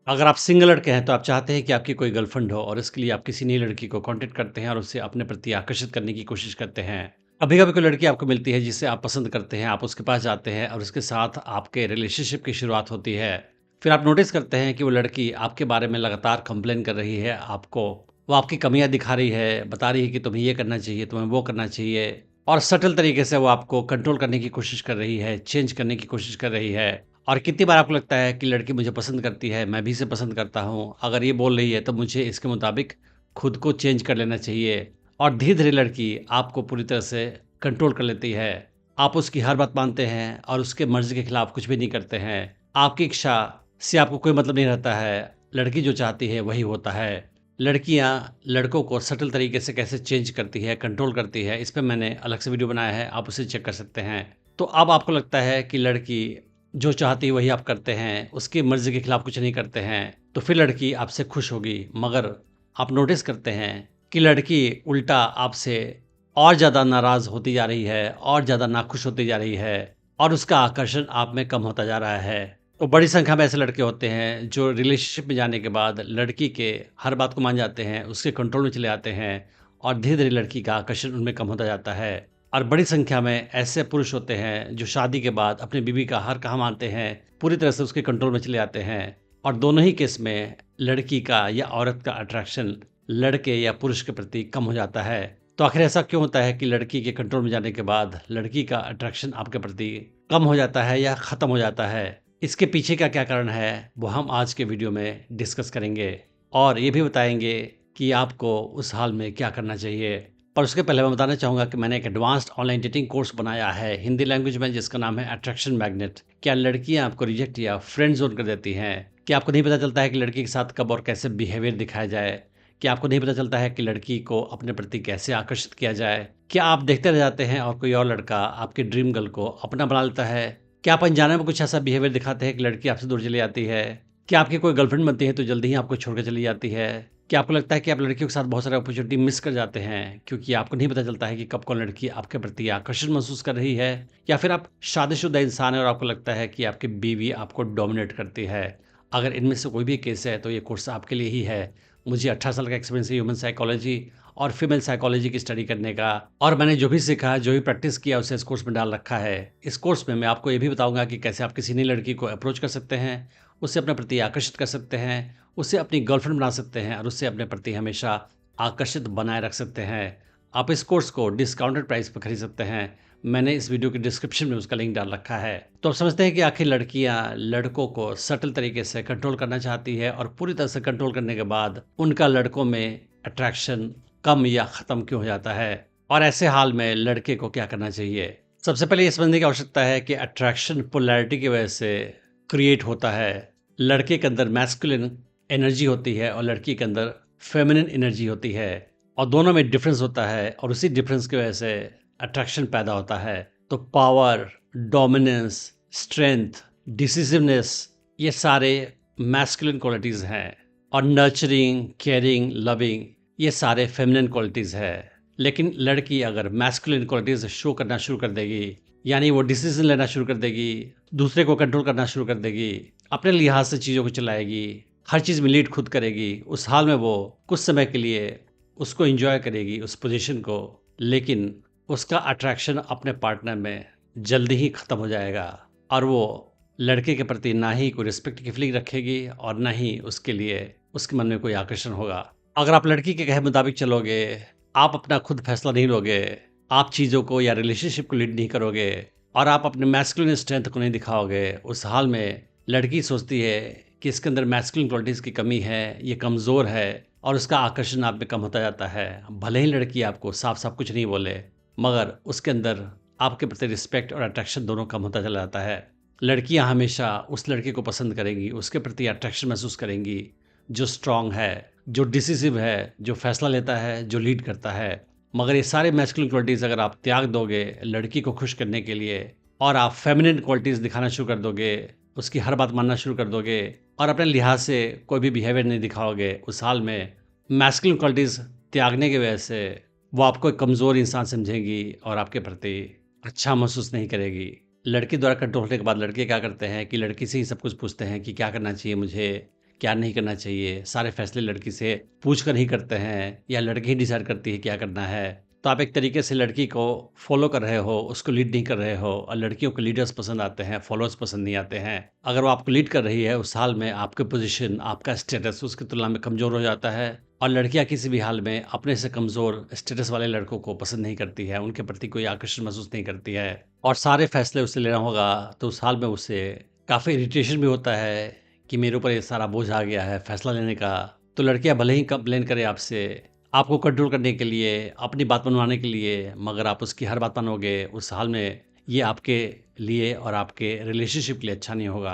अगर आप सिंगल लड़के हैं तो आप चाहते हैं कि आपकी कोई गर्लफ्रेंड हो और इसके लिए आप किसी नई लड़की को कांटेक्ट करते हैं और उससे अपने प्रति आकर्षित करने की कोशिश करते हैं। कभी-कभी कोई लड़की आपको मिलती है जिसे आप पसंद करते हैं, आप उसके पास जाते हैं और उसके साथ आपके रिलेशनशिप की शुरुआत होती है। फिर आप नोटिस करते हैं कि वो लड़की आपके बारे में लगातार कंप्लेन कर रही है आपको। वो आपकी कमियाँ दिखा रही है, बता रही है कि तुम्हें ये करना चाहिए, तुम्हें वो करना चाहिए और सटल तरीके से वो आपको कंट्रोल करने की कोशिश कर रही है, चेंज करने की कोशिश कर रही है। और कितनी बार आपको लगता है कि लड़की मुझे पसंद करती है, मैं भी इसे पसंद करता हूँ। अगर ये बोल रही है तो मुझे इसके मुताबिक खुद को चेंज कर लेना चाहिए। और धीरे-धीरे लड़की आपको पूरी तरह से कंट्रोल कर लेती है। आप उसकी हर बात मानते हैं और उसके मर्ज़ी के खिलाफ कुछ भी नहीं करते हैं। आपकी इच्छा से आपको कोई मतलब नहीं रहता है। लड़की जो चाहती है वही होता है। लड़कियाँ लड़कों को सटल तरीके से कैसे चेंज करती है, कंट्रोल करती है, इस पे मैंने अलग से वीडियो बनाया है, आप उसे चेक कर सकते हैं। तो अब आपको लगता है कि लड़की जो चाहती है वही आप करते हैं, उसकी मर्ज़ी के खिलाफ कुछ नहीं करते हैं, तो फिर लड़की आपसे खुश होगी। मगर आप नोटिस करते हैं कि लड़की उल्टा आपसे और ज़्यादा नाराज़ होती जा रही है और ज़्यादा नाखुश होती जा रही है और उसका आकर्षण आप में कम होता जा रहा है। तो बड़ी संख्या में ऐसे लड़के होते हैं जो रिलेशनशिप में जाने के बाद लड़की के हर बात को मान जाते हैं, उसके कंट्रोल में चले आते हैं और धीरे-धीरे लड़की का आकर्षण उनमें कम होता जाता है। और बड़ी संख्या में ऐसे पुरुष होते हैं जो शादी के बाद अपनी बीवी का हर कहा मानते हैं, पूरी तरह से उसके कंट्रोल में चले आते हैं और दोनों ही केस में लड़की का या औरत का अट्रैक्शन लड़के या पुरुष के प्रति कम हो जाता है। तो आखिर ऐसा क्यों होता है कि लड़की के कंट्रोल में जाने के बाद लड़की का अट्रैक्शन आपके प्रति कम हो जाता है या ख़त्म हो जाता है? इसके पीछे का क्या कारण है, वो हम आज के वीडियो में डिस्कस करेंगे और ये भी बताएँगे कि आपको उस हाल में क्या करना चाहिए। पर उसके पहले मैं बताना चाहूँगा कि मैंने एक एडवांस्ड ऑनलाइन डेटिंग कोर्स बनाया है हिंदी लैंग्वेज में जिसका नाम है अट्रैक्शन मैग्नेट। क्या लड़कियाँ आपको रिजेक्ट या फ्रेंड ज़ोन कर देती हैं? क्या आपको नहीं पता चलता है कि लड़की के साथ कब और कैसे बिहेवियर दिखाया जाए? क्या आपको नहीं पता चलता है कि लड़की को अपने प्रति कैसे आकर्षित किया जाए? क्या आप देखते रह जाते हैं और कोई और लड़का आपकी ड्रीम गर्ल को अपना बना लेता है? क्या आप अनजाने में कुछ ऐसा बिहेवियर दिखाते हैं कि लड़की आपसे दूर चली जाती है? क्या आपकी कोई गर्लफ्रेंड बनती है तो जल्दी ही आपको छोड़कर चली जाती है? क्या आपको लगता है कि आप लड़कियों के साथ बहुत सारे अपॉर्चुनिटी मिस कर जाते हैं क्योंकि आपको नहीं पता चलता है कि कब कौन लड़की आपके प्रति आकर्षण महसूस कर रही है? या फिर आप शादीशुदा इंसान हैं और आपको लगता है कि आपकी बीवी आपको डोमिनेट करती है? अगर इनमें से कोई भी केस है तो ये कोर्स आपके लिए ही है। मुझे 18 साल का एक्सपीरियंस है ह्यूमन साइकोलॉजी और फीमेल साइकोलॉजी की स्टडी करने का और मैंने जो भी सीखा, जो भी प्रैक्टिस किया उसे इस कोर्स में डाल रखा है। इस कोर्स में मैं आपको ये भी बताऊँगा कि कैसे आप किसी नई लड़की को अप्रोच कर सकते हैं, उसे अपने प्रति आकर्षित कर सकते हैं, उसे अपनी गर्लफ्रेंड बना सकते हैं और उससे अपने प्रति हमेशा आकर्षित बनाए रख सकते हैं। आप इस कोर्स को डिस्काउंटेड प्राइस पर खरीद सकते हैं। मैंने इस वीडियो के डिस्क्रिप्शन में उसका लिंक डाल रखा है। तो आप समझते हैं कि आखिर लड़कियां लड़कों को सटल तरीके से कंट्रोल करना चाहती है और पूरी तरह से कंट्रोल करने के बाद उनका लड़कों में अट्रैक्शन कम या ख़त्म क्यों हो जाता है और ऐसे हाल में लड़के को क्या करना चाहिए? सबसे पहले ये समझने की आवश्यकता है कि अट्रैक्शन पोलैरिटी की वजह से क्रिएट होता है। लड़के के अंदर मैस्कुलिन एनर्जी होती है और लड़की के अंदर फेमिनिन एनर्जी होती है और दोनों में डिफरेंस होता है और उसी डिफरेंस की वजह से अट्रैक्शन पैदा होता है। तो पावर, डोमिनेंस, स्ट्रेंथ, डिसिसिवनेस ये सारे मैस्कुलिन क्वालिटीज़ हैं और नर्चरिंग, केयरिंग, लविंग ये सारे फेमिनिन क्वालिटीज़ है। लेकिन लड़की अगर मैस्कुलिन क्वालिटीज़ शो करना शुरू कर देगी, यानी वो डिसीजन लेना शुरू कर देगी, दूसरे को कंट्रोल करना शुरू कर देगी, अपने लिहाज से चीज़ों को चलाएगी, हर चीज़ में लीड खुद करेगी, उस हाल में वो कुछ समय के लिए उसको एंजॉय करेगी उस पोजीशन को, लेकिन उसका अट्रैक्शन अपने पार्टनर में जल्दी ही ख़त्म हो जाएगा और वो लड़के के प्रति ना ही कोई रिस्पेक्ट की फीलिंग रखेगी और ना ही उसके लिए उसके मन में कोई आकर्षण होगा। अगर आप लड़की के कहे मुताबिक चलोगे, आप अपना खुद फैसला नहीं लोगे, आप चीज़ों को या रिलेशनशिप को लीड नहीं करोगे और आप अपने मैस्कुलिन स्ट्रेंथ को नहीं दिखाओगे, उस हाल में लड़की सोचती है कि इसके अंदर मैस्कुलिन क्वालिटीज़ की कमी है, ये कमज़ोर है और उसका आकर्षण आप में कम होता जाता है। भले ही लड़की आपको साफ-साफ कुछ नहीं बोले, मगर उसके अंदर आपके प्रति रिस्पेक्ट और अट्रैक्शन दोनों कम होता चला जाता है। लड़कियां हमेशा उस लड़के को पसंद करेंगी, उसके प्रति अट्रैक्शन महसूस करेंगी जो स्ट्रांग है, जो डिसिसिव है, जो फैसला लेता है, जो लीड करता है। मगर ये सारे मैस्कुलिन क्वालिटीज़ अगर आप त्याग दोगे लड़की को खुश करने के लिए और आप फेमिनिन क्वालिटीज़ दिखाना शुरू कर दोगे, उसकी हर बात मानना शुरू कर दोगे और अपने लिहाज से कोई भी बिहेवियर नहीं दिखाओगे, उस हाल में मैस्कुलिन क्वालिटीज़ त्यागने की वजह से वो आपको एक कमज़ोर इंसान समझेगी और आपके प्रति अच्छा महसूस नहीं करेगी। लड़की द्वारा कंट्रोल होने के बाद लड़के क्या करते हैं कि लड़की से ही सब कुछ पूछते हैं कि क्या करना चाहिए मुझे, क्या नहीं करना चाहिए। सारे फैसले लड़की से पूछ कर ही करते हैं या लड़की ही डिसाइड करती है क्या करना है। तो आप एक तरीके से लड़की को फ़ॉलो कर रहे हो, उसको लीड नहीं कर रहे हो और लड़कियों को लीडर्स पसंद आते हैं, फ़ॉलोअर्स पसंद नहीं आते हैं। अगर वो आपको लीड कर रही है, उस हाल में आपकी पोज़ीशन, आपका स्टेटस उसकी तुलना में कमज़ोर हो जाता है और लड़कियाँ किसी भी हाल में अपने से कमज़ोर स्टेटस वाले लड़कों को पसंद नहीं करती है, उनके प्रति कोई आकर्षण महसूस नहीं करती है और सारे फैसले उसे लेना होगा, तो उस हाल में उसे काफ़ी इरिटेशन भी होता है कि मेरे ऊपर ये सारा बोझ आ गया है फैसला लेने का। तो लड़कियाँ भले ही कंप्लेन करें आपसे, आपको कंट्रोल करने के लिए, अपनी बात मनवाने के लिए, मगर आप उसकी हर बात मानोगे, उस हाल में ये आपके लिए और आपके रिलेशनशिप के लिए अच्छा नहीं होगा।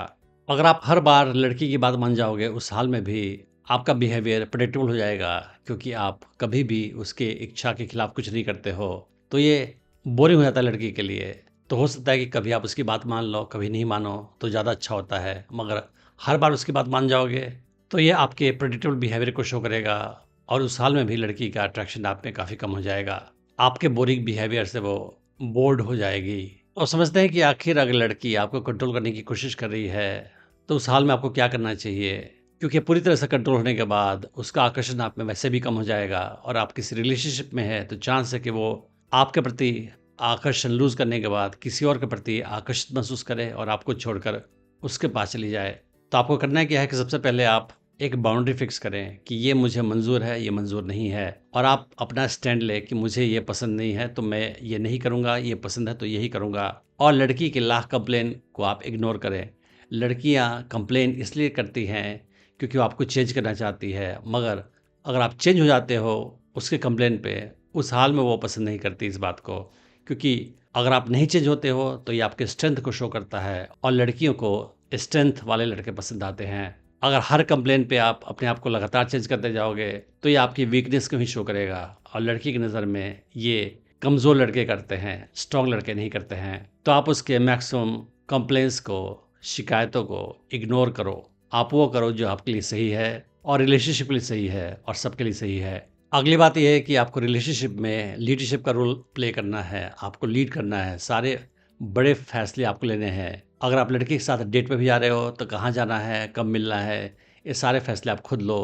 अगर आप हर बार लड़की की बात मान जाओगे, उस हाल में भी आपका बिहेवियर प्रेडिक्टेबल हो जाएगा क्योंकि आप कभी भी उसके इच्छा के खिलाफ कुछ नहीं करते हो। तो ये बोरिंग हो जाता है लड़की के लिए। तो हो सकता है कि कभी आप उसकी बात मान लो, कभी नहीं मानो, तो ज़्यादा अच्छा होता है। मगर हर बार उसकी बात मान जाओगे, तो ये आपके प्रेडिक्टेबल बिहेवियर को शो करेगा और उस हाल में भी लड़की का अट्रैक्शन आप में काफ़ी कम हो जाएगा। आपके बोरिंग बिहेवियर से वो बोर्ड हो जाएगी और समझते हैं कि आखिर अगर लड़की आपको कंट्रोल करने की कोशिश कर रही है, तो उस हाल में आपको क्या करना चाहिए? क्योंकि पूरी तरह से कंट्रोल होने के बाद उसका आकर्षण आप में वैसे भी कम हो जाएगा और आप किसी रिलेशनशिप में हैं, तो चांस है कि वो आपके प्रति आकर्षण लूज़ करने के बाद किसी और के प्रति आकर्षित महसूस करे और आपको छोड़कर उसके पास चली जाए। तो आपको करना क्या है कि सबसे पहले आप एक बाउंड्री फिक्स करें कि ये मुझे मंज़ूर है, ये मंज़ूर नहीं है और आप अपना स्टैंड लें कि मुझे ये पसंद नहीं है तो मैं ये नहीं करूँगा, ये पसंद है तो यही करूँगा। और लड़की के लाख कंप्लेन को आप इग्नोर करें। लड़कियाँ कंप्लेन इसलिए करती हैं क्योंकि वो आपको चेंज करना चाहती है, मगर अगर आप चेंज हो जाते हो उसके कंप्लेन पे, उस हाल में वो पसंद नहीं करती इस बात को, क्योंकि अगर आप नहीं चेंज होते हो तो ये आपके स्ट्रेंथ को शो करता है और लड़कियों को स्ट्रेंथ वाले लड़के पसंद आते हैं। अगर हर कंप्लेन पे आप अपने आप को लगातार चेंज करते जाओगे तो ये आपकी वीकनेस को ही शो करेगा और लड़की की नज़र में ये कमज़ोर लड़के करते हैं, स्ट्रॉन्ग लड़के नहीं करते हैं। तो आप उसके मैक्सिमम कंप्लेंट्स को, शिकायतों को इग्नोर करो। आप वो करो जो आपके लिए सही है और रिलेशनशिप के लिए सही है और सबके लिए सही है। अगली बात ये है कि आपको रिलेशनशिप में लीडरशिप का रोल प्ले करना है, आपको लीड करना है, सारे बड़े फैसले आपको लेने हैं। अगर आप लड़की के साथ डेट पे भी जा रहे हो तो कहाँ जाना है, कब मिलना है, ये सारे फैसले आप खुद लो।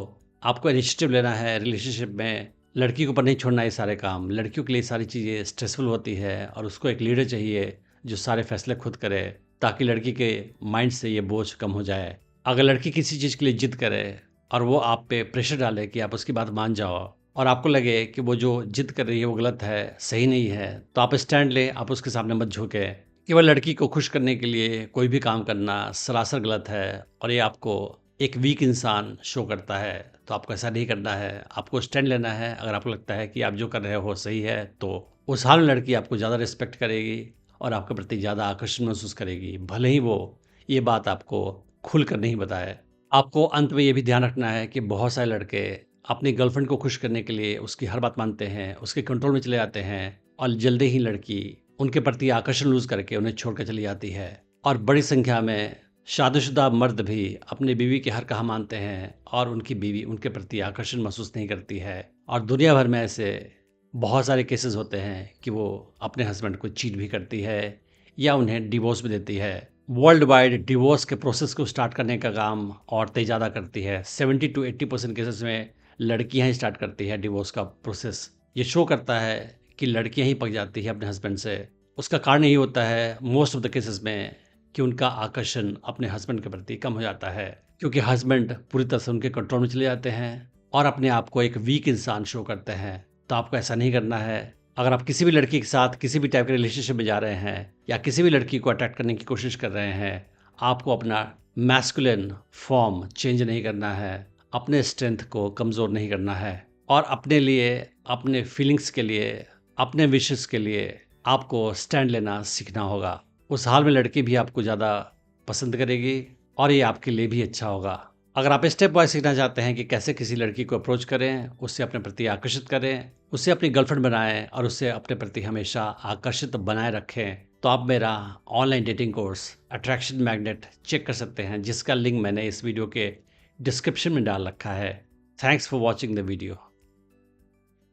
आपको इनिशिएटिव लेना है रिलेशनशिप में, लड़की के ऊपर नहीं छोड़ना ये सारे काम। लड़कियों के लिए सारी चीज़ें स्ट्रेसफुल होती है और उसको एक लीडर चाहिए जो सारे फैसले खुद करे ताकि लड़की के माइंड से ये बोझ कम हो जाए। अगर लड़की किसी चीज़ के लिए जिद करे और वो आप पे प्रेशर डाले कि आप उसकी बात मान जाओ और आपको लगे कि वो जो जिद कर रही है वो गलत है, सही नहीं है, तो आप स्टैंड लें, आप उसके सामने मत झुकें। केवल लड़की को खुश करने के लिए कोई भी काम करना सरासर गलत है और ये आपको एक वीक इंसान शो करता है। तो आपको ऐसा नहीं करना है, आपको स्टैंड लेना है। अगर आपको लगता है कि आप जो कर रहे हो सही है, तो उस हाल में लड़की आपको ज़्यादा रिस्पेक्ट करेगी और आपके प्रति ज़्यादा आकर्षण महसूस करेगी, भले ही वो ये बात आपको खुलकर नहीं बताए। आपको अंत में ये भी ध्यान रखना है कि बहुत सारे लड़के अपनी गर्लफ्रेंड को खुश करने के लिए उसकी हर बात मानते हैं, उसके कंट्रोल में चले जाते हैं और जल्दी ही लड़की उनके प्रति आकर्षण लूज़ करके उन्हें छोड़कर चली जाती है। और बड़ी संख्या में शादीशुदा मर्द भी अपनी बीवी की हर कहा मानते हैं और उनकी बीवी उनके प्रति आकर्षण महसूस नहीं करती है और दुनिया भर में ऐसे बहुत सारे केसेस होते हैं कि वो अपने हस्बैंड को चीट भी करती है या उन्हें डिवोर्स भी देती है। वर्ल्ड वाइड डिवोर्स के प्रोसेस को स्टार्ट करने का काम औरतें ज़्यादा करती है। 70 to 80% केसेस में लड़कियां ही स्टार्ट करती है डिवोर्स का प्रोसेस। ये शो करता है कि लड़कियां ही पक जाती है अपने हस्बैंड से। उसका कारण यही होता है मोस्ट ऑफ द केसेस में कि उनका आकर्षण अपने हस्बैंड के प्रति कम हो जाता है क्योंकि हस्बैंड पूरी तरह से उनके कंट्रोल में चले जाते हैं और अपने आप को एक वीक इंसान शो करते हैं। तो आपको ऐसा नहीं करना है। अगर आप किसी भी लड़की के साथ किसी भी टाइप के रिलेशनशिप में जा रहे हैं या किसी भी लड़की को अट्रैक्ट करने की कोशिश कर रहे हैं, आपको अपना मैस्कुलिन फॉर्म चेंज नहीं करना है, अपने स्ट्रेंथ को कमज़ोर नहीं करना है और अपने लिए, अपने फीलिंग्स के लिए, अपने विशेस के लिए आपको स्टैंड लेना सीखना होगा। उस हाल में लड़की भी आपको ज़्यादा पसंद करेगी और ये आपके लिए भी अच्छा होगा। अगर आप स्टेप वाइज सीखना चाहते हैं कि कैसे किसी लड़की को अप्रोच करें, उससे अपने प्रति आकर्षित करें, उसे अपनी गर्लफ्रेंड बनाएं और उससे अपने प्रति हमेशा आकर्षित बनाए रखें, तो आप मेरा online dating course attraction magnet check कर सकते हैं, जिसका लिंक मैंने इस वीडियो के डिस्क्रिप्शन में डाल रखा है। Thanks for watching the video.